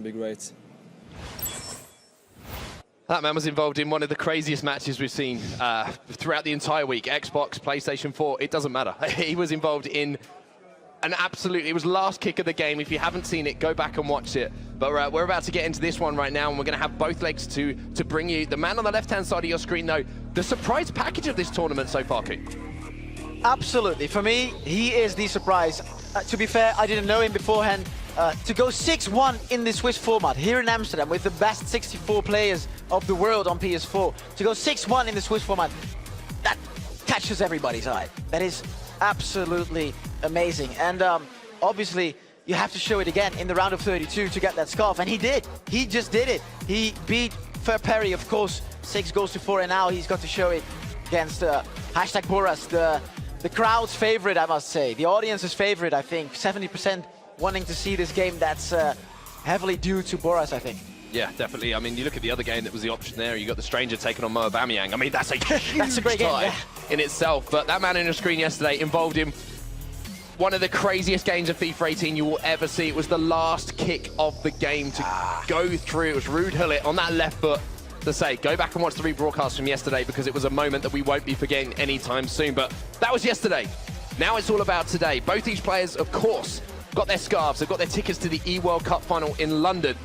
Be great. That man was involved in one of the craziest matches we've seen throughout the entire week. Xbox, PlayStation 4, it doesn't matter. He was involved in an absolute, it was last kick of the game. If you haven't seen it, go back and watch it. But we're about to get into this one right now, and we're going to have both legs to bring you. The man on the left-hand side of your screen, though, the surprise package of this tournament so far, Ku. Absolutely. For me, he is the surprise. To be fair, I didn't know him beforehand. To go 6-1 in the Swiss format here in Amsterdam with the best 64 players of the world on PS4, to go 6-1 in the Swiss format, that catches everybody's eye. That is absolutely amazing. And obviously, you have to show it again in the round of 32 to get that scarf, and he did. He just did it. He beat Perry, of course, 6 goals to 4, and now he's got to show it against hashtag Boras, the crowd's favorite, I must say. The audience's favorite, I think. 70% wanting to see this game. That's heavily due to Boras, I think. Yeah, definitely. I mean, you look at the other game that was the option there. You got the Stranger taking on Mo Aubameyang. I mean, that's a huge that's a great game, tie in itself. But that man on your screen yesterday involved in one of the craziest games of FIFA 18 you will ever see. It was the last kick of the game to go through. It was Ruud Gullit on that left foot. To say, go back and watch the rebroadcast from yesterday, because it was a moment that we won't be forgetting anytime soon. But that was yesterday. Now it's all about today. Both these players, of course, got their scarves. They've got their tickets to the E-World Cup final in London.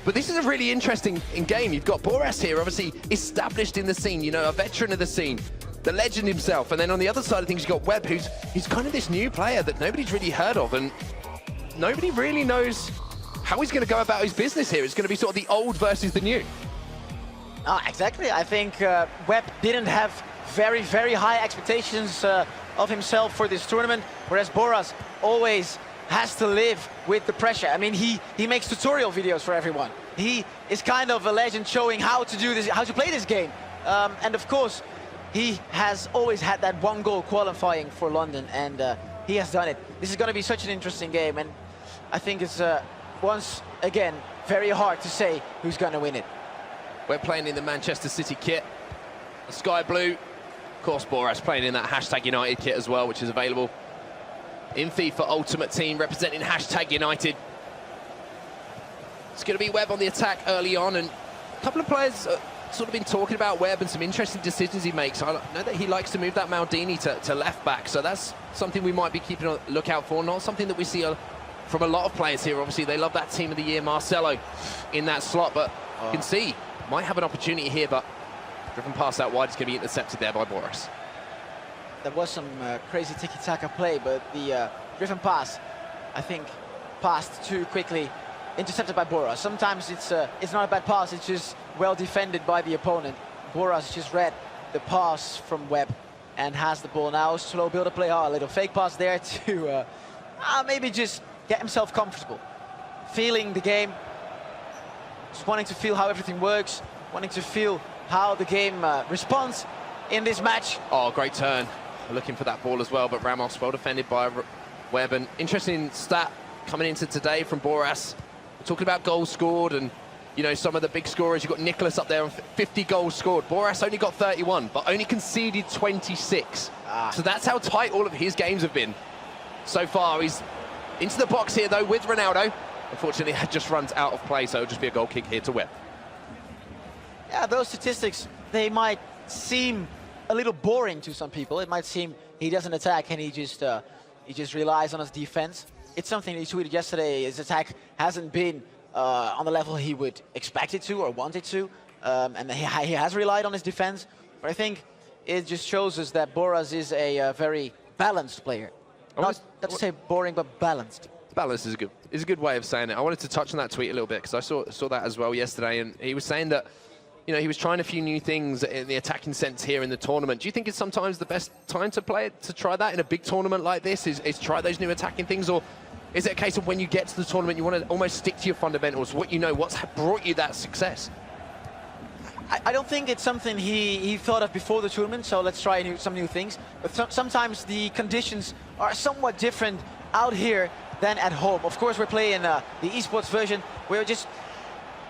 But this is a really interesting game. You've got Boras here, obviously established in the scene, you know, a veteran of the scene, the legend himself. And then on the other side of things, you've got Webb, who's kind of this new player that nobody's really heard of, and nobody really knows how he's going to go about his business here. It's going to be sort of the old versus the new. Exactly. I think Webb didn't have very, very high expectations of himself for this tournament, whereas Boras always has to live with the pressure. I mean, he makes tutorial videos for everyone. He is kind of a legend showing how to do this, how to play this game. And of course, he has always had that one goal qualifying for London, and he has done it. This is going to be such an interesting game, and I think it's once again very hard to say who's going to win it. We're playing in the Manchester City kit, the sky blue. Of course, Boras playing in that hashtag United kit as well, which is available in FIFA Ultimate Team, representing hashtag United. It's going to be Webb on the attack early on, and a couple of players sort of been talking about Webb and some interesting decisions he makes. I know that he likes to move that Maldini to left back, so that's something we might be keeping a lookout for. Not something that we see from a lot of players here. Obviously, they love that Team of the Year Marcelo in that slot, but you can see might have an opportunity here, but driven pass out wide, it's going to be intercepted there by Boras. There was some crazy tiki-taka play, but the driven pass, I think, passed too quickly, intercepted by Boras. Sometimes it's not a bad pass, it's just well defended by the opponent. Boras just read the pass from Webb and has the ball now. Slow build-up play, a little fake pass there to maybe just get himself comfortable. Feeling the game, just wanting to feel how everything works, wanting to feel how the game responds in this match. Oh, great turn. Looking for that ball as well, but Ramos well defended by Webb. An interesting stat coming into today from Boras. We're talking about goals scored and, you know, some of the big scorers. You've got Nicholas up there on 50 goals scored. Boras only got 31, but only conceded 26. So that's how tight all of his games have been so far. He's into the box here, though, with Ronaldo. Unfortunately, it just runs out of play, so it'll just be a goal kick here to Webb. Yeah, those statistics, they might seem a little boring to some people. It might seem he doesn't attack and he just relies on his defense. It's something he tweeted yesterday. His attack hasn't been on the level he would expect it to or wanted to, and he has relied on his defense. But I think it just shows us that Boras is a very balanced player. Not to say boring, but balanced. Balance is a good way of saying it. I wanted to touch on that tweet a little bit because I saw that as well yesterday, and he was saying that, you know, he was trying a few new things in the attacking sense here in the tournament. Do you think it's sometimes the best time to play it, to try that in a big tournament like this, is try those new attacking things, or is it a case of when you get to the tournament you want to almost stick to your fundamentals, what you know, what's brought you that success? I don't think it's something he thought of before the tournament, so let's try some new things. But sometimes the conditions are somewhat different out here than at home. Of course, we're playing the esports version.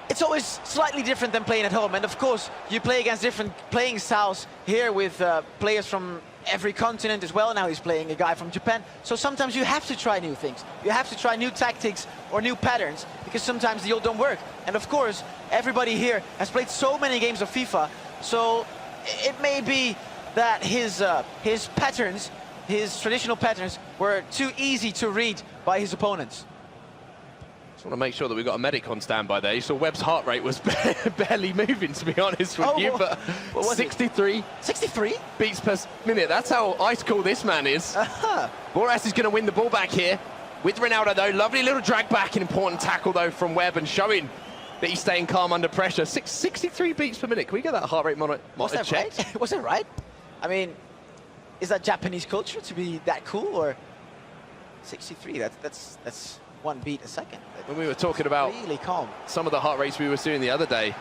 It's always slightly different than playing at home. And of course, you play against different playing styles here with players from every continent as well. Now he's playing a guy from Japan. So sometimes you have to try new things. You have to try new tactics or new patterns because sometimes the ult don't work. And of course, everybody here has played so many games of FIFA, so it may be that his patterns, his traditional patterns, were too easy to read by his opponents. Just want to make sure that we've got a medic on standby there. You saw Webb's heart rate was barely moving, to be honest with you, but what was 63. 63? Beats per minute. That's how ice cool this man is. Boras is going to win the ball back here with Ronaldo, though. Lovely little drag back, an important tackle, though, from Webb, and showing that he's staying calm under pressure. 63 beats per minute. Can we get that heart rate monitor checked? Right? Was that right? I mean, is that Japanese culture to be that cool, or 63? That's 1 beat a second. When we were talking about really calm, some of the heart rates we were seeing the other day,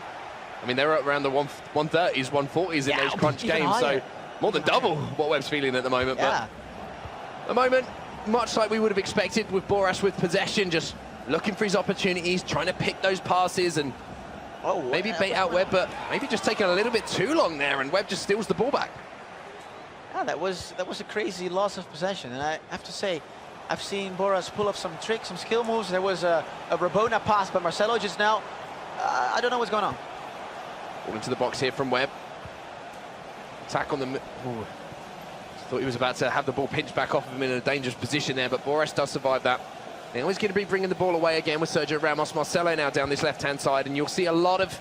I mean, they were around the 130s, 140s in those crunch games, so more than double what Webb's feeling at the moment. Yeah. But at the moment, much like we would have expected with Boras with possession, just looking for his opportunities, trying to pick those passes and maybe bait out Webb, but maybe just taking a little bit too long there, and Webb just steals the ball back. Yeah, that was a crazy loss of possession, and I have to say, I've seen Boras pull off some tricks, some skill moves. There was a Rabona pass by Marcelo just now. I don't know what's going on. Ball into the box here from Webb. Attack on the... Ooh. Thought he was about to have the ball pinched back off of him in a dangerous position there, but Boras does survive that. Now he's going to be bringing the ball away again with Sergio Ramos. Marcelo now down this left-hand side, and you'll see a lot of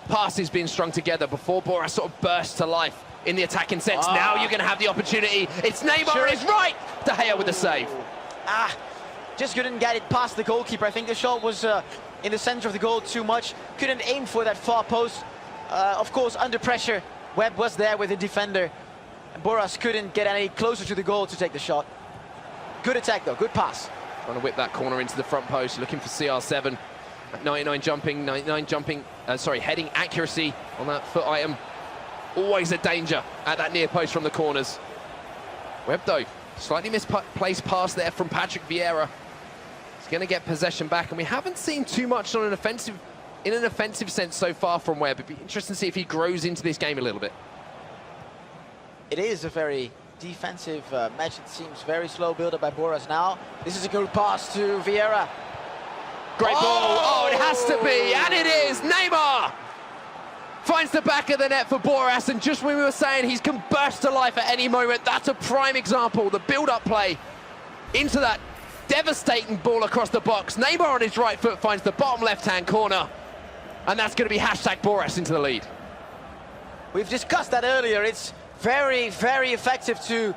passes being strung together before Boras sort of bursts to life in the attacking sense. Now you're going to have the opportunity. It's Neymar on his right. De Gea with the save. Just couldn't get it past the goalkeeper. I think the shot was in the center of the goal too much. Couldn't aim for that far post. Of course, under pressure, Webb was there with the defender. And Boras couldn't get any closer to the goal to take the shot. Good attack, though. Good pass. Trying to whip that corner into the front post, looking for CR7. At 99 jumping, heading accuracy on that foot item. Always a danger at that near post from the corners. Webb, though, slightly misplaced pass there from Patrick Vieira. He's going to get possession back, and we haven't seen too much on an offensive sense so far from Webb. It'd be interesting to see if he grows into this game a little bit. It is a very defensive match. It seems very slow build-up by Boras now. This is a good pass to Vieira. Great ball. Oh, it has to be, and it is. Neymar finds the back of the net for Boras, and just when we were saying he can burst to life at any moment, that's a prime example. The build-up play into that devastating ball across the box. Neymar on his right foot finds the bottom left-hand corner, and that's going to be hashtag Boras into the lead. We've discussed that earlier. It's very, very effective to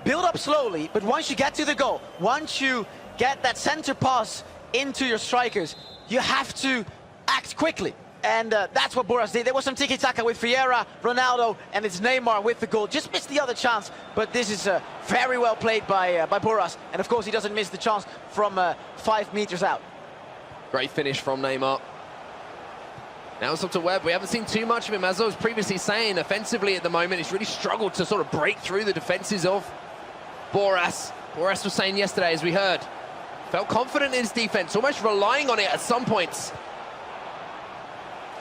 build up slowly, but once you get to the goal, once you get that center pass into your strikers, you have to act quickly. And that's what Boras did. There was some tiki-taka with Vieira, Ronaldo, and it's Neymar with the goal. Just missed the other chance, but this is very well played by Boras. And of course, he doesn't miss the chance from 5 meters out. Great finish from Neymar. Now it's up to Webb. We haven't seen too much of him, as I was previously saying. Offensively at the moment, he's really struggled to sort of break through the defenses of Boras. Boras was saying yesterday, as we heard, felt confident in his defense, almost relying on it at some points.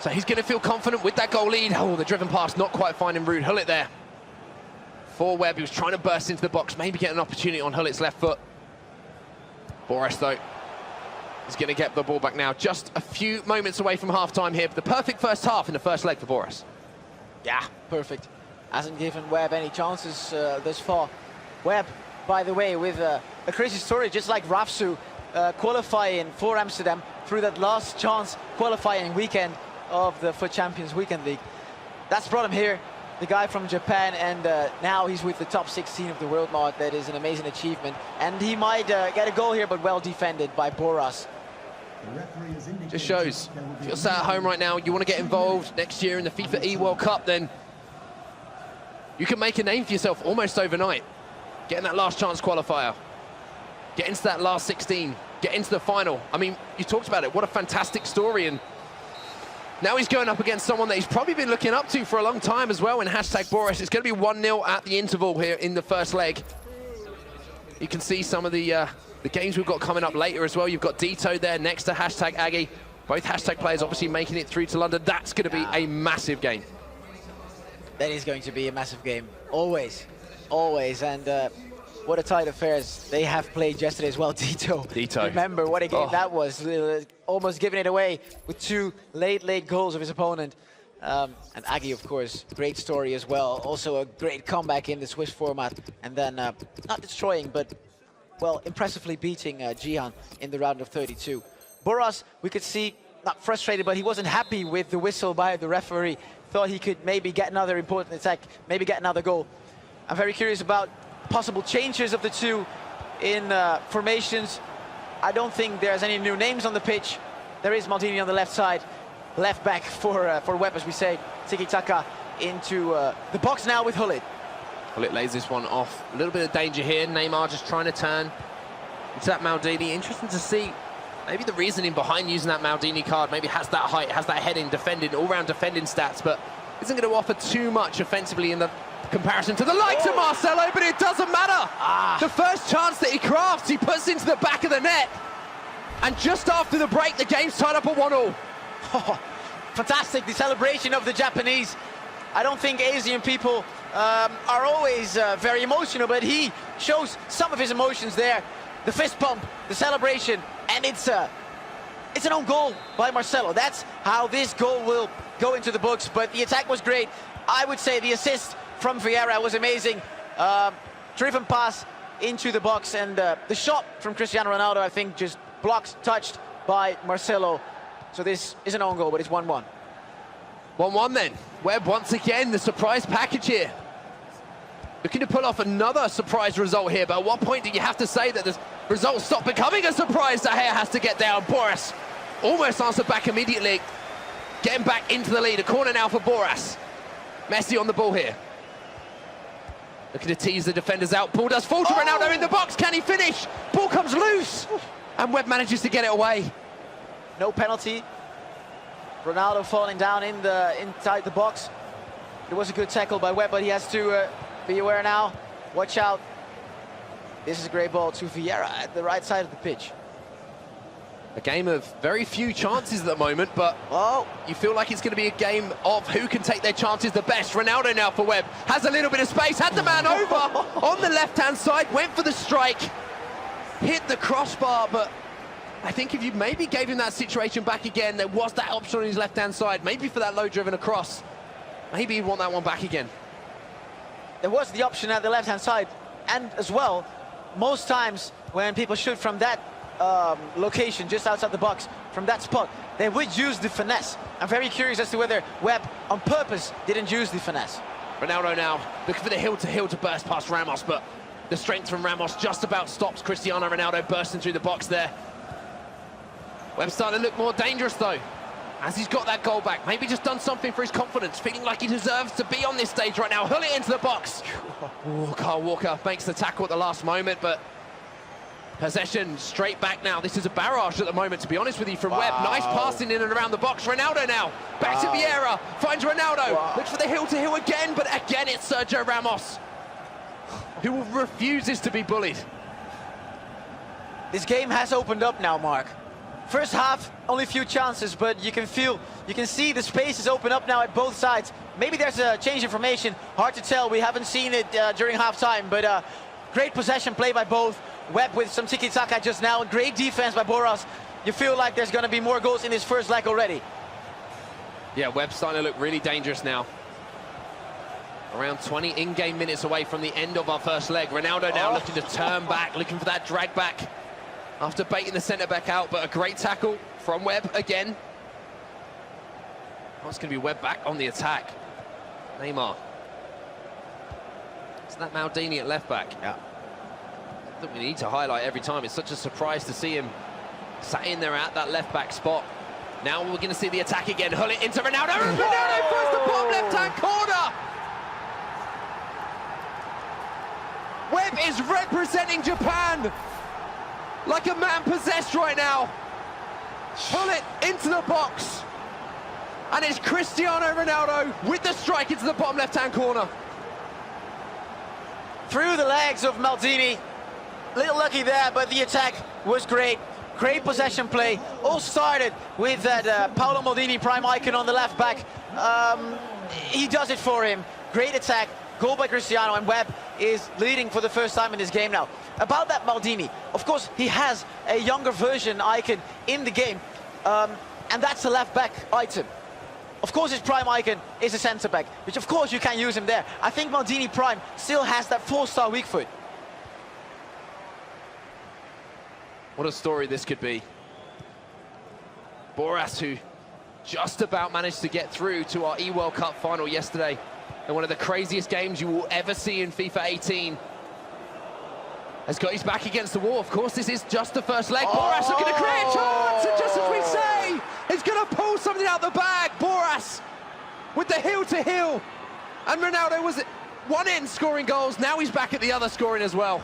So he's going to feel confident with that goal lead. Oh, the driven pass not quite finding Ruud Gullit there. For Webb, he was trying to burst into the box, maybe get an opportunity on Gullit's left foot. Boras, though, is going to get the ball back now. Just a few moments away from half-time here. The perfect first half in the first leg for Boras. Yeah, perfect. Hasn't given Webb any chances thus far. Webb, by the way, with a crazy story, just like Rafsu, qualifying for Amsterdam through that last chance qualifying weekend of the FUT Champions Weekend League. That's brought him here, the guy from Japan, and now he's with the top 16 of the world mark. That is an amazing achievement. And he might get a goal here, but well defended by Boras. Just shows, if you're sat at home right now, you want to get involved next year in the FIFA E-World Cup, then you can make a name for yourself almost overnight. Get in that last chance qualifier, get into that last 16, get into the final. I mean, you talked about it, what a fantastic story, and now he's going up against someone that he's probably been looking up to for a long time as well in hashtag Boras. It's going to be 1-0 at the interval here in the first leg. You can see some of the games we've got coming up later as well. You've got DETO there next to hashtag AGGE. Both hashtag players obviously making it through to London. That's going to be a massive game. That is going to be a massive game, always, always. And what a tight affairs they have played yesterday as well. DETO. Remember what a game that was. Almost giving it away with 2 late goals of his opponent. And AGGE, of course, great story as well. Also a great comeback in the Swiss format. And then not destroying, but, well, impressively beating Jihan in the round of 32. BORAS, we could see, not frustrated, but he wasn't happy with the whistle by the referee. Thought he could maybe get another important attack, maybe get another goal. I'm very curious about possible changes of the 2 in formations. I don't think there's any new names on the pitch. There is Maldini on the left side, left back for WEB, as we say. Tiki-taka into the box now with Hullet. Hullet lays this one off. A little bit of danger here. Neymar just trying to turn into that Maldini. Interesting to see maybe the reasoning behind using that Maldini card. Maybe has that height, has that heading, defending, all-round defending stats, but isn't going to offer too much offensively in the comparison to the likes of Marcelo, but it doesn't matter. The first chance that he crafts, he puts into the back of the net. And just after the break, the game's tied up at 1-1. Oh, fantastic, the celebration of the Japanese. I don't think Asian people are always very emotional, but he shows some of his emotions there. The fist pump, the celebration, and it's an own goal by Marcelo. That's how this goal will go into the books, but the attack was great. I would say the assist from Vieira was amazing. Driven pass into the box, and the shot from Cristiano Ronaldo, I think, just blocked, touched by Marcelo. So this is an own goal, but it's 1-1. 1-1 then. Webb once again, the surprise package here. Looking to pull off another surprise result here, but at what point do you have to say that the result stopped becoming a surprise? De Gea has to get down. BORAS almost answered back immediately. Getting back into the lead. A corner now for BORAS. Messi on the ball here. Looking to tease the defenders out. Ball does fall to Ronaldo in the box. Can he finish? Ball comes loose. And Webb manages to get it away. No penalty. Ronaldo falling down inside the box. It was a good tackle by Webb, but he has to be aware now. Watch out. This is a great ball to Vieira at the right side of the pitch. A game of very few chances at the moment, but you feel like it's going to be a game of who can take their chances the best. Ronaldo now for Webb. Has a little bit of space, had the man over on the left-hand side, went for the strike, hit the crossbar, but I think if you maybe gave him that situation back again, there was that option on his left-hand side, maybe for that low-driven across. Maybe he'd want that one back again. There was the option at the left-hand side, and as well, most times when people shoot from that location just outside the box, from that spot, they would use the finesse. I'm very curious as to whether Webb on purpose didn't use the finesse. Ronaldo now looking for the heel-to-heel to burst past Ramos, but the strength from Ramos just about stops Cristiano Ronaldo bursting through the box there. Webb starting to look more dangerous though, as he's got that goal back. Maybe just done something for his confidence, feeling like he deserves to be on this stage right now. Hullet into the box. Ooh, Kyle Walker makes the tackle at the last moment, but possession straight back now. This is a barrage at the moment, to be honest with you, from Webb. Nice passing in and around the box. Ronaldo now, back to Vieira, finds Ronaldo, looks for the heel-to-heel again, but again it's Sergio Ramos, who refuses to be bullied. This game has opened up now, Mark. First half, only a few chances, but you can see the spaces open up now at both sides. Maybe there's a change in formation, hard to tell. We haven't seen it during halftime, but great possession play by both. Webb with some tiki-taka just now, and great defense by BORAS. You feel like there's going to be more goals in this first leg already. Yeah, Webb's starting to look really dangerous now. Around 20 in-game minutes away from the end of our first leg. Ronaldo now looking to turn back, looking for that drag back after baiting the centre-back out, but a great tackle from Webb again. Oh, it's going to be Webb back on the attack. Neymar. Isn't that Maldini at left-back? Yeah. That we need to highlight every time. It's such a surprise to see him sat in there at that left-back spot. Now we're going to see the attack again. Hullet into Ronaldo. Ronaldo finds the bottom left-hand corner. Webb is representing Japan like a man possessed right now. Hullet into the box. And it's Cristiano Ronaldo with the strike into the bottom left-hand corner. Through the legs of Maldini. Little lucky there, but the attack was great. Great possession play. All started with that Paolo Maldini prime icon on the left back. He does it for him. Great attack, Goal by Cristiano, and Webb is leading for the first time in this game now. About that Maldini, of course, he has a younger version icon in the game, and that's a left-back item. Of course, his prime icon is a centre-back, which of course you can use him there. I think Maldini Prime still has that 4-star weak foot. What a story this could be. Boras, who just about managed to get through to our E-World Cup final yesterday, and one of the craziest games you will ever see in FIFA 18, has got his back against the wall. Of course, this is just the first leg. Boras looking to create a chance, and just as we say, he's going to pull something out the bag. Boras with the heel-to-heel, and Ronaldo was at one end scoring goals. Now he's back at the other scoring as well.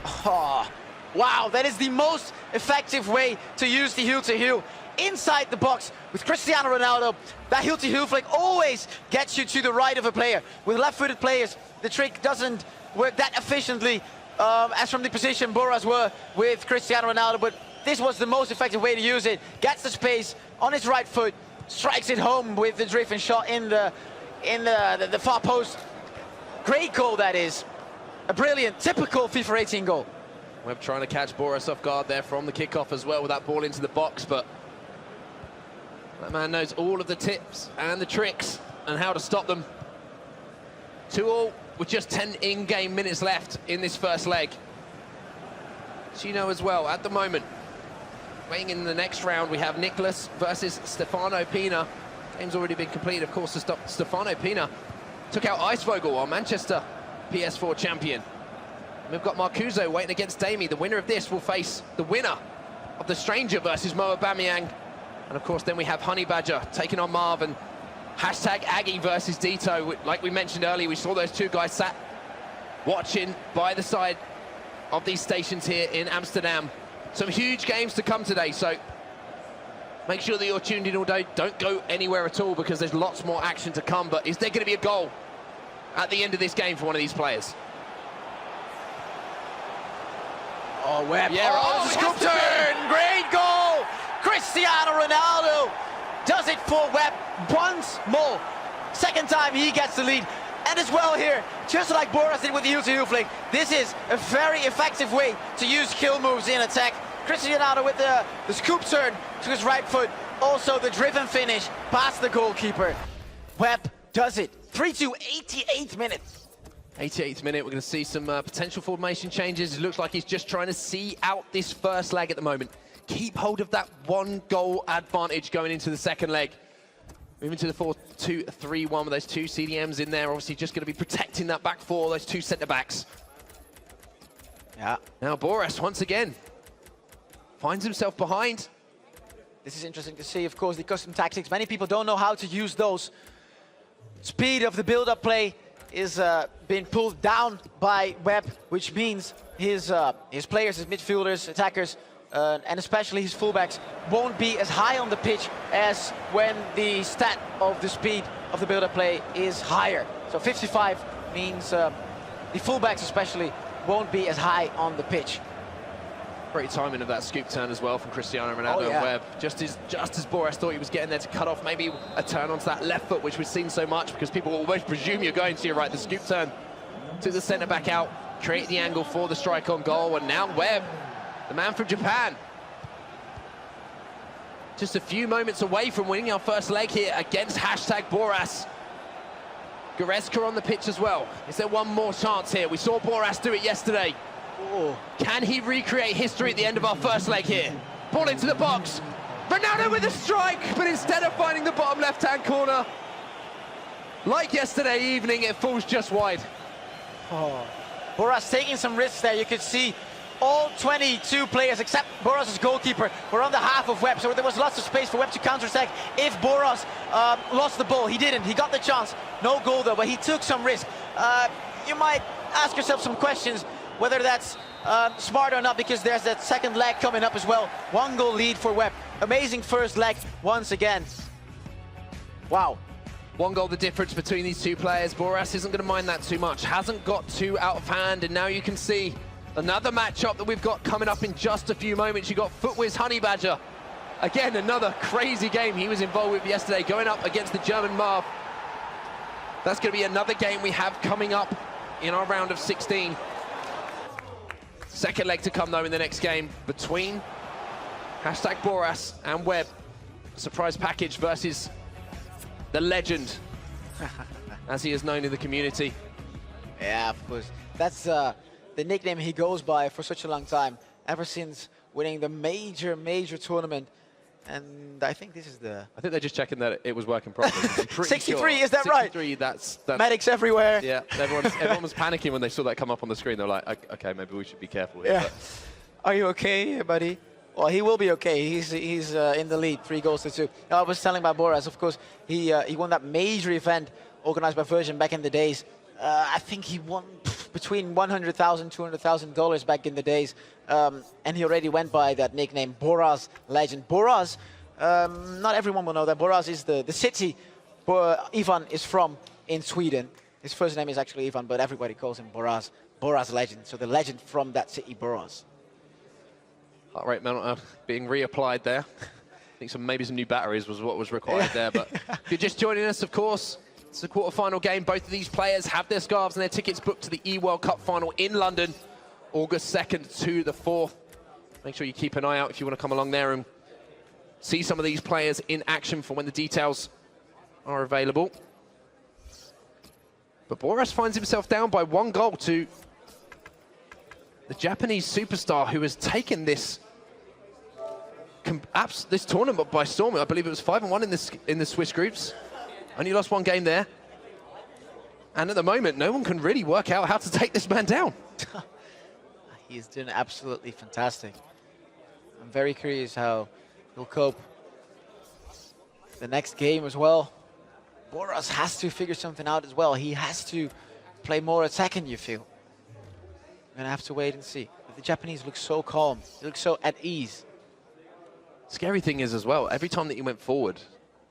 Oh, wow, that is the most effective way to use the heel-to-heel. Inside the box with Cristiano Ronaldo, that heel-to-heel flick always gets you to the right of a player. With left-footed players, the trick doesn't work that efficiently as from the position Boras were with Cristiano Ronaldo, but this was the most effective way to use it. Gets the space on his right foot, strikes it home with the driven shot in the far post. Great goal that is. A brilliant, typical FIFA 18 goal. Webb trying to catch Boras off guard there from the kickoff as well with that ball into the box, but that man knows all of the tips and the tricks and how to stop them. 2-2 with just 10 in-game minutes left in this first leg. So you know as well, at the moment, weighing in the next round, we have Nicholas versus Stefano Pina. Game's already been completed, of course, to Stefano Pina took out Icevogel, our Manchester PS4 champion. And we've got Marcuzo waiting against Damie. The winner of this will face the winner of the Stranger versus Mo Aubameyang. And of course, then we have Honey Badger taking on Marv, and hashtag AGGE versus DETO. Like we mentioned earlier, we saw those two guys sat watching by the side of these stations here in Amsterdam. Some huge games to come today, so make sure that you're tuned in all day. Don't go anywhere at all, because there's lots more action to come. But is there going to be a goal at the end of this game for one of these players? Oh, Webb. Yeah, oh, scoop turn! Great goal! Cristiano Ronaldo does it for Webb once more. Second time he gets the lead. And as well here, just like Boras did with the heel-to-heel flick, this is a very effective way to use kill moves in attack. Cristiano Ronaldo with the scoop turn to his right foot. Also the driven finish past the goalkeeper. Webb does it. 3-2, 88th minute. 88th minute, we're going to see some potential formation changes. It looks like he's just trying to see out this first leg at the moment. Keep hold of that one goal advantage going into the second leg. Moving to the 4-2-3-1 with those two CDMs in there. Obviously just going to be protecting that back four, those two centre-backs. Yeah. Now Boras, once again, finds himself behind. This is interesting to see, of course, the custom tactics. Many people don't know how to use those. Speed of the build-up play is being pulled down by Webb, which means his players, his midfielders, attackers, and especially his fullbacks won't be as high on the pitch as when the stat of the speed of the build-up play is higher. So 55 means the fullbacks especially won't be as high on the pitch. Great timing of that scoop turn as well from Cristiano Ronaldo and Webb. Just as Boras thought he was getting there to cut off maybe a turn onto that left foot, which we've seen so much because people always presume you're going to your right. The scoop turn to the centre-back out, create the angle for the strike on goal, and now Webb, the man from Japan, just a few moments away from winning our first leg here against hashtag Boras. Goretzka on the pitch as well. Is there one more chance here? We saw Boras do it yesterday. Ooh. Can he recreate history at the end of our first leg here? Ball into the box. Ronaldo with a strike, but instead of finding the bottom left-hand corner, like yesterday evening, it falls just wide. Oh. Boras taking some risks there. You could see all 22 players except Boras' goalkeeper were on the half of Webb, so there was lots of space for Webb to counter-attack if Boras lost the ball. He didn't. He got the chance. No goal though, but he took some risk. You might ask yourself some questions whether that's smart or not, because there's that second leg coming up as well. 1 goal lead for Webb. Amazing first leg once again. Wow. 1 goal the difference between these two players. Boras isn't going to mind that too much. Hasn't got too out of hand, and now you can see another matchup that we've got coming up in just a few moments. You got Footwiz Honey Badger. Again, another crazy game he was involved with yesterday, going up against the German Marv. That's going to be another game we have coming up in our round of 16. Second leg to come, though, in the next game between #BORAS and WEB. Surprise package versus the legend, as he is known in the community. Yeah, of course. That's the nickname he goes by for such a long time, ever since winning the major tournament. And I think this is the... I think they're just checking that it was working properly. 63, sure. is that right? 63, that's... Medics everywhere. Yeah, everyone was panicking when they saw that come up on the screen. They were like, okay, maybe we should be careful here. Yeah. But Are you okay, buddy? Well, he will be okay. He's in the lead, 3-2. I was telling about BORAS, of course, he won that major event organized by Virgin back in the days. I think he won between $100,000, $200,000 back in the days. And he already went by that nickname, BORAS Legend. BORAS, not everyone will know that. BORAS is the city Ivan is from in Sweden. His first name is actually Ivan, but everybody calls him BORAS. BORAS Legend, so the legend from that city, BORAS. Heart rate monitor being reapplied there. I think maybe some new batteries was what was required there. But if you're just joining us, of course, it's the quarter-final game. Both of these players have their scarves and their tickets booked to the E-World Cup final in London, August 2nd to the 4th. Make sure you keep an eye out if you want to come along there and see some of these players in action for when the details are available. But BORAS finds himself down by 1 goal to the Japanese superstar who has taken this tournament by storm. I believe it was 5-1 in the Swiss groups. Only lost 1 game there. And at the moment, no one can really work out how to take this man down. He's doing absolutely fantastic. I'm very curious how he'll cope the next game as well. BORAS has to figure something out as well. He has to play more attacking, you feel. We're going to have to wait and see. But the Japanese look so calm. They look so at ease. Scary thing is as well, every time that he went forward,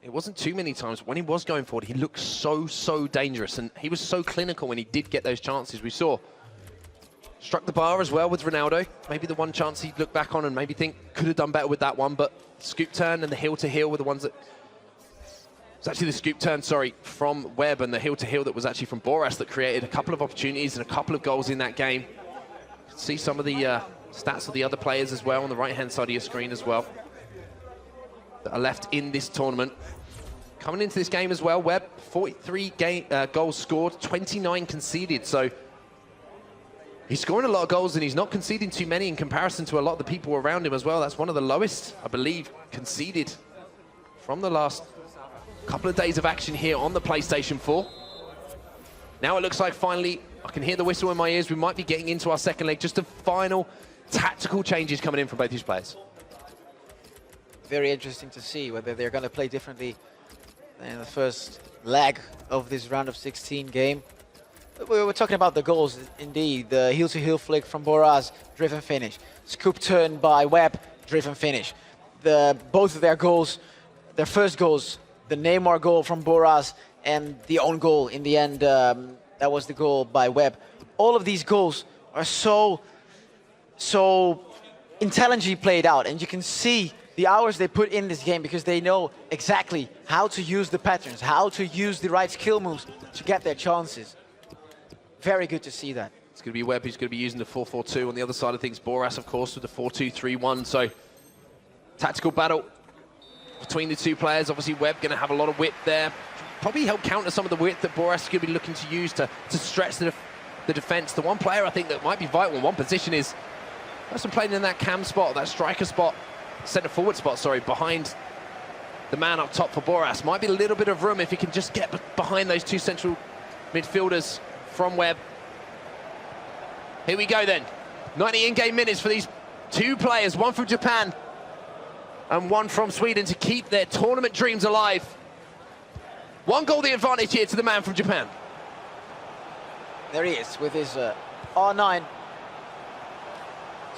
it wasn't too many times. When he was going forward, he looked so dangerous. And he was so clinical when he did get those chances. We saw struck the bar as well with Ronaldo. Maybe the one chance he'd look back on and maybe think could have done better with that one. But scoop turn and the heel to heel were the ones that... It's actually the scoop turn, sorry, from WEB and the heel to heel that was actually from BORAS that created a couple of opportunities and a couple of goals in that game. See some of the stats of the other players as well on the right-hand side of your screen as well that are left in this tournament. Coming into this game as well, WEB, 43 goals scored, 29 conceded. So he's scoring a lot of goals and he's not conceding too many in comparison to a lot of the people around him as well. That's one of the lowest, I believe, conceded from the last couple of days of action here on the PlayStation 4. Now it looks like finally, I can hear the whistle in my ears. We might be getting into our second leg. Just the final tactical changes coming in from both these players. Very interesting to see whether they're going to play differently in the first leg of this round of 16 game. We were talking about the goals, indeed. The heel-to-heel flick from BORAS, driven finish. Scoop turn by WEB, driven finish. Both of their goals, their first goals, the Neymar goal from BORAS and the own goal in the end, that was the goal by WEB. All of these goals are so intelligently played out, and you can see the hours they put in this game because they know exactly how to use the patterns, how to use the right skill moves to get their chances. Very good to see that. It's going to be WEB who's going to be using the 4-4-2 on the other side of things. BORAS, of course, with the 4-2-3-1. So tactical battle between the two players. Obviously, WEB going to have a lot of width there. Probably help counter some of the width that BORAS is going to be looking to use to stretch the defense. The one player I think that might be vital in one position is person playing in that cam spot, that striker spot, centre forward spot, sorry, behind the man up top for BORAS. Might be a little bit of room if he can just get behind those two central midfielders from WEB. Here we go then. 90 in-game minutes for these two players, one from Japan and one from Sweden, to keep their tournament dreams alive. 1 goal the advantage here to the man from Japan. There he is with his R9.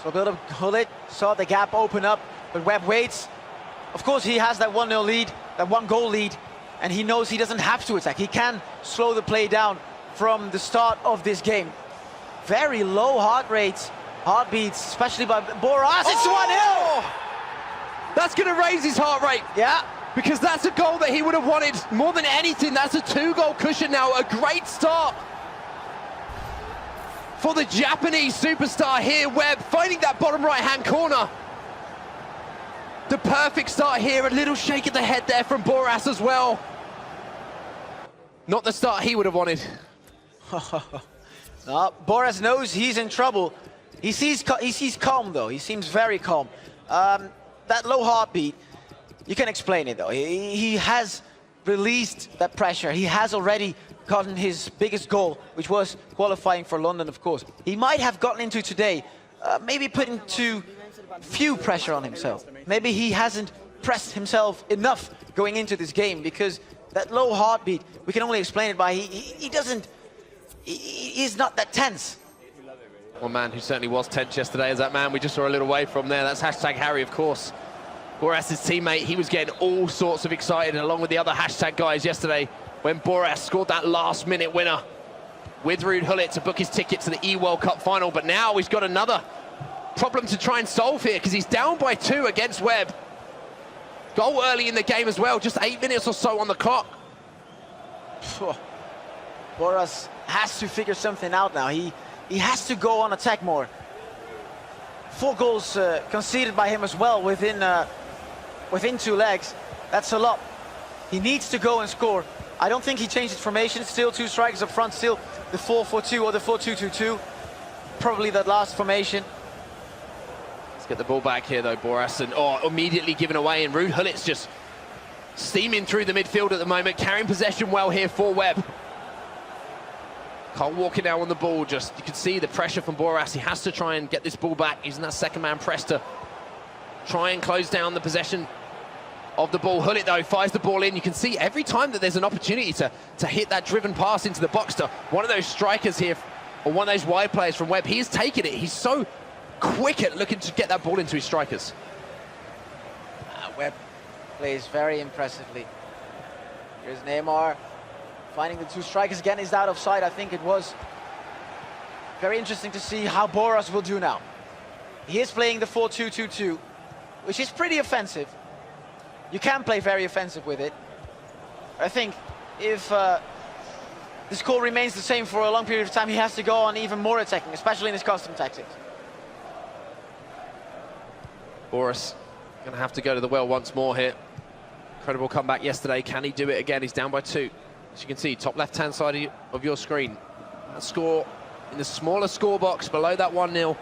So Bilder Hullet saw the gap open up, but WEB waits. Of course, he has that 1-0 lead, that 1-goal lead, and he knows he doesn't have to attack. He can slow the play down from the start of this game. Very low heart rates, heartbeats, especially by BORAS. It's 1-0! That's going to raise his heart rate. Yeah. because that's a goal that he would have wanted more than anything. That's a 2-goal cushion now. A great start for the Japanese superstar here. Webb finding that bottom right-hand corner. The perfect start here. A little shake of the head there from BORAS as well. Not the start he would have wanted. No, BORAS knows he's in trouble. He sees calm though. He seems very calm. That low heartbeat, you can explain it though. He has released that pressure. He has already gotten his biggest goal, which was qualifying for London, of course. He might have gotten into today, maybe putting too few pressure on himself. Maybe he hasn't pressed himself enough going into this game, because that low heartbeat, we can only explain it by he's not that tense. One man who certainly was tense yesterday is that man we just saw a little way from there. That's hashtag Harry, of course. BORAS' teammate, he was getting all sorts of excited along with the other hashtag guys yesterday when BORAS scored that last-minute winner with Ruud Gullit to book his ticket to the E-World Cup final. But now he's got another problem to try and solve here, because he's down by 2 against Webb. Goal early in the game as well, just 8 minutes or so on the clock. BORAS has to figure something out now. He has to go on attack more. 4 goals conceded by him as well within 2 legs. That's a lot. He needs to go and score. I don't think he changed his formation. Still 2 strikers up front, still the 4-4-2 or the 4-2-2-2. Probably that last formation. Let's get the ball back here though, BORAS, and immediately given away, and Ruud Gullit's just steaming through the midfield at the moment, carrying possession well here for Webb. Cole walking now on the ball, just you can see the pressure from BORAS. He has to try and get this ball back, using that second man press to try and close down the possession of the ball. Gullit though fires the ball in. You can see every time that there's an opportunity to hit that driven pass into the box to one of those strikers here, or one of those wide players from Webb, he's taken it. He's so quick at looking to get that ball into his strikers. Webb plays very impressively. Here's Neymar finding the 2 strikers again. Is out of sight, I think it was. Very interesting to see how BORAS will do now. He is playing the 4-2-2-2, which is pretty offensive. You can play very offensive with it. I think if the score remains the same for a long period of time, he has to go on even more attacking, especially in his custom tactics. BORAS gonna have to go to the well once more here. Incredible comeback yesterday. Can he do it again? He's down by 2. As you can see, top left-hand side of your screen. That score in the smaller score box below that 1-0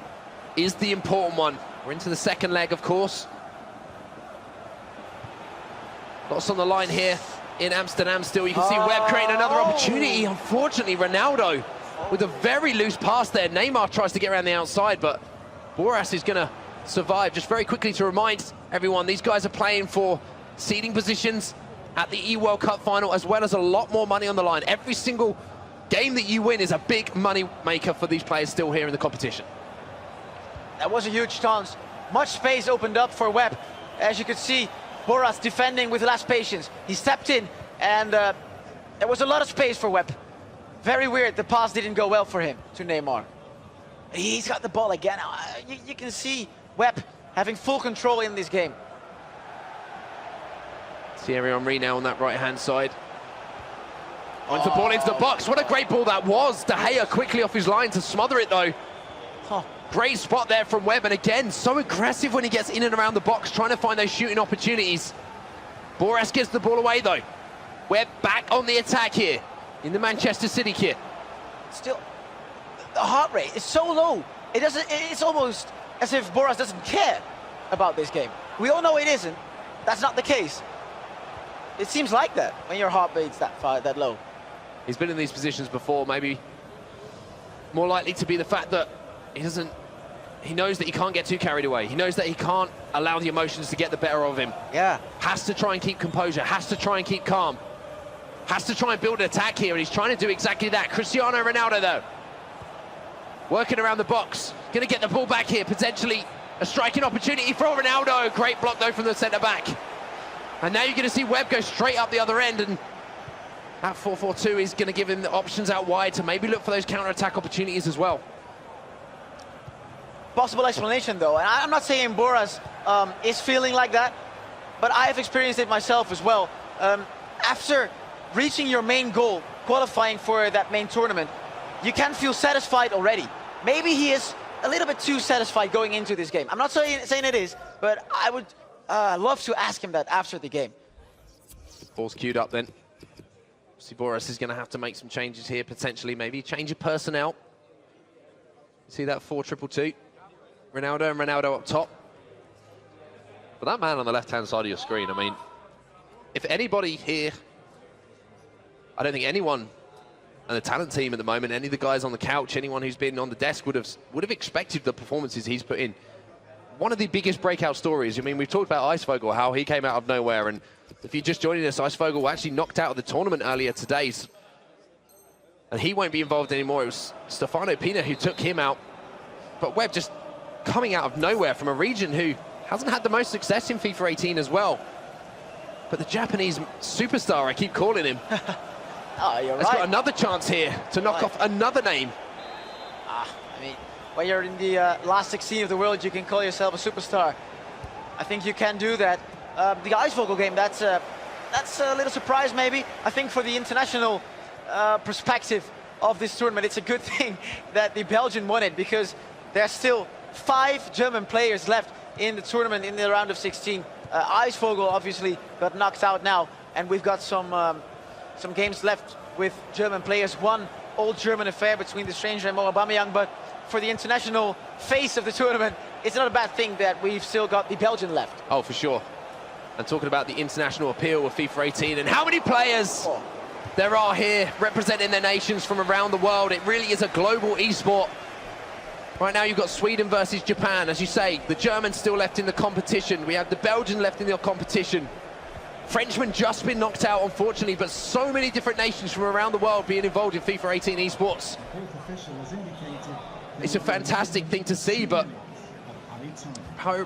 is the important one. We're into the second leg, of course. Lots on the line here in Amsterdam still. You can see Webb creating another opportunity. Unfortunately, Ronaldo with a very loose pass there. Neymar tries to get around the outside, but BORAS is going to survive. Just very quickly to remind everyone, these guys are playing for seeding positions at the E-World Cup final, as well as a lot more money on the line. Every single game that you win is a big money maker for these players still here in the competition. That was a huge chance. Much space opened up for Webb. As you could see, BORAS defending with less patience. He stepped in, and there was a lot of space for Webb. Very weird, the pass didn't go well for him to Neymar. He's got the ball again. You can see Webb having full control in this game. Thierry Henry now on that right-hand side. Wants the ball into the box. What a great ball that was. De Gea quickly off his line to smother it, though. Great spot there from Webb, and again, so aggressive when he gets in and around the box, trying to find those shooting opportunities. BORAS gives the ball away, though. Webb back on the attack here in the Manchester City kit. Still, the heart rate is so low. It's almost as if BORAS doesn't care about this game. We all know it isn't. That's not the case. It seems like that when your heart rate's that low. He's been in these positions before, maybe more likely to be the fact that he knows that he can't get too carried away. He knows that he can't allow the emotions to get the better of him. Yeah. Has to try and keep composure, has to try and keep calm. Has to try and build an attack here, and he's trying to do exactly that. Cristiano Ronaldo, though, working around the box. Gonna get the ball back here, potentially a striking opportunity for Ronaldo. Great block, though, from the centre-back. And now you're going to see Webb go straight up the other end, and that 4-4-2 is going to give him the options out wide to maybe look for those counter-attack opportunities as well. Possible explanation, though, and I'm not saying BORAS is feeling like that, but I have experienced it myself as well. After reaching your main goal, qualifying for that main tournament, you can feel satisfied already. Maybe he is a little bit too satisfied going into this game. I'm not saying it is, but I would love to ask him that after the game. Ball's queued up then. See, BORAS is going to have to make some changes here, potentially, maybe change of personnel. See that 4-2-2. Ronaldo and Ronaldo up top. But that man on the left-hand side of your screen, I mean, if anybody here, I don't think anyone on the talent team at the moment, any of the guys on the couch, anyone who's been on the desk would have expected the performances he's put in. One of the biggest breakout stories. I mean, we've talked about IceVogel, how he came out of nowhere, and if you're just joining us, IceVogel actually knocked out of the tournament earlier today, and he won't be involved anymore. It was Stefano Pina who took him out. But Web just coming out of nowhere from a region who hasn't had the most success in FIFA 18 as well. But the Japanese superstar, I keep calling him, Oh, you're has right. got another chance here to knock off another name. I mean, when you're in the last 16 of the world, you can call yourself a superstar. I think you can do that. The IceVogel game, that's a little surprise maybe. I think for the international perspective of this tournament, it's a good thing that the Belgian won it, because there's still 5 German players left in the tournament in the round of 16. IceVogel obviously got knocked out now, and we've got some games left with German players. One old German affair between the stranger and Mo Aubameyang, but for the international face of the tournament, it's not a bad thing that we've still got the Belgian left. Oh, for sure. And talking about the international appeal of FIFA 18 and how many players there are here representing their nations from around the world. It really is a global esport. Right now you've got Sweden versus Japan. As you say, the Germans still left in the competition. We have the Belgian left in the competition. Frenchman just been knocked out, unfortunately, but so many different nations from around the world being involved in FIFA 18 esports. It's a fantastic thing to see, but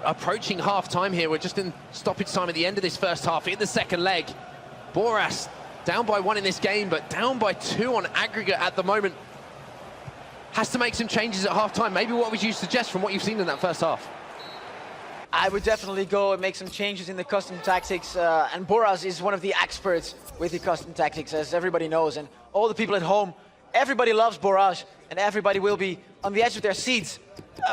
approaching half-time here. We're just in stoppage time at the end of this first half, in the second leg. BORAS down by 1 in this game, but down by 2 on aggregate at the moment. Has to make some changes at half-time. Maybe what would you suggest from what you've seen in that first half? I would definitely go and make some changes in the custom tactics, and BORAS is one of the experts with the custom tactics, as everybody knows, and all the people at home, everybody loves BORAS, and everybody will be on the edge of their seats,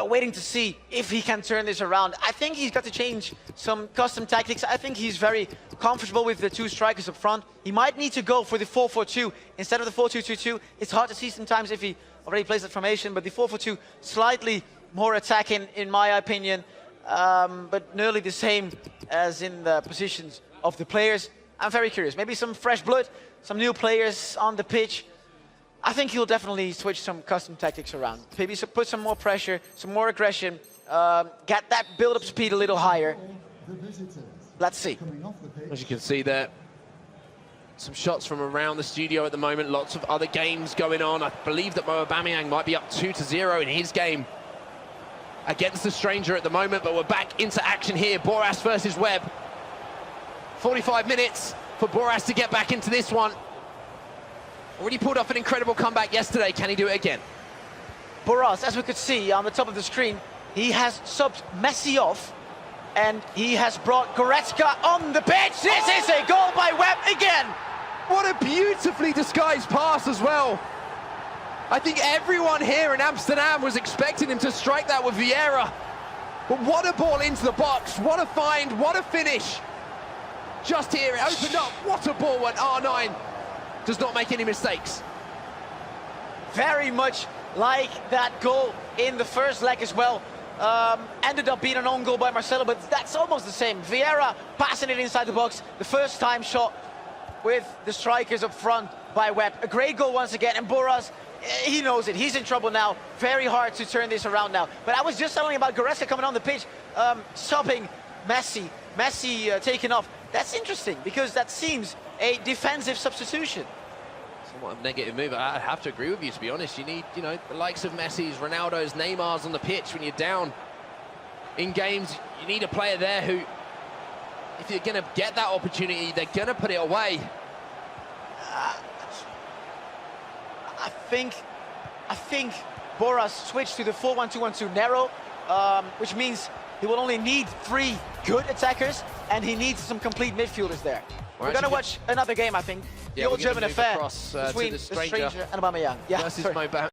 waiting to see if he can turn this around. I think he's got to change some custom tactics. I think he's very comfortable with the 2 strikers up front. He might need to go for the 4-4-2 instead of the 4-2-2-2. It's hard to see sometimes if he already plays that formation, but the 4-4-2 slightly more attacking, in my opinion. But nearly the same as in the positions of the players. I'm very curious. Maybe some fresh blood, some new players on the pitch. I think he'll definitely switch some custom tactics around. Maybe put some more pressure, some more aggression, get that build-up speed a little higher. Let's see. As you can see there, some shots from around the studio at the moment. Lots of other games going on. I believe that Mo Aubameyang might be up 2-0 in his game against the stranger at the moment, but we're back into action here. BORAS versus Web. 45 minutes for BORAS to get back into this one. Already pulled off an incredible comeback yesterday. Can he do it again? BORAS, as we could see on the top of the screen, he has subbed Messi off, and he has brought Goretzka on the pitch. This is a goal by Web again. What a beautifully disguised pass as well. I think everyone here in Amsterdam was expecting him to strike that with Vieira. But what a ball into the box. What a find, what a finish. Just here, it opened up. What a ball when R9 does not make any mistakes. Very much like that goal in the first leg as well. Ended up being an own goal by Marcelo, but that's almost the same. Vieira passing it inside the box. The first time shot with the strikers up front by Web. A great goal once again, and BORAS, he knows it. He's in trouble now. Very hard to turn this around now. But I was just telling you about Goretzka coming on the pitch, subbing Messi. Messi taking off. That's interesting, because that seems a defensive substitution. Somewhat a negative move. I have to agree with you, to be honest. You need, the likes of Messi's, Ronaldo's, Neymar's on the pitch when you're down in games. You need a player there who, if you're going to get that opportunity, they're going to put it away. I think BORAS switched to the 4-1-2-1-2 narrow, which means he will only need 3 good attackers. and he needs some complete midfielders there. We're actually gonna watch another game, I think. Yeah, the old we're gonna German move affair across, to between the the stranger stranger and Aubameyang. Yeah, versus sorry. Mo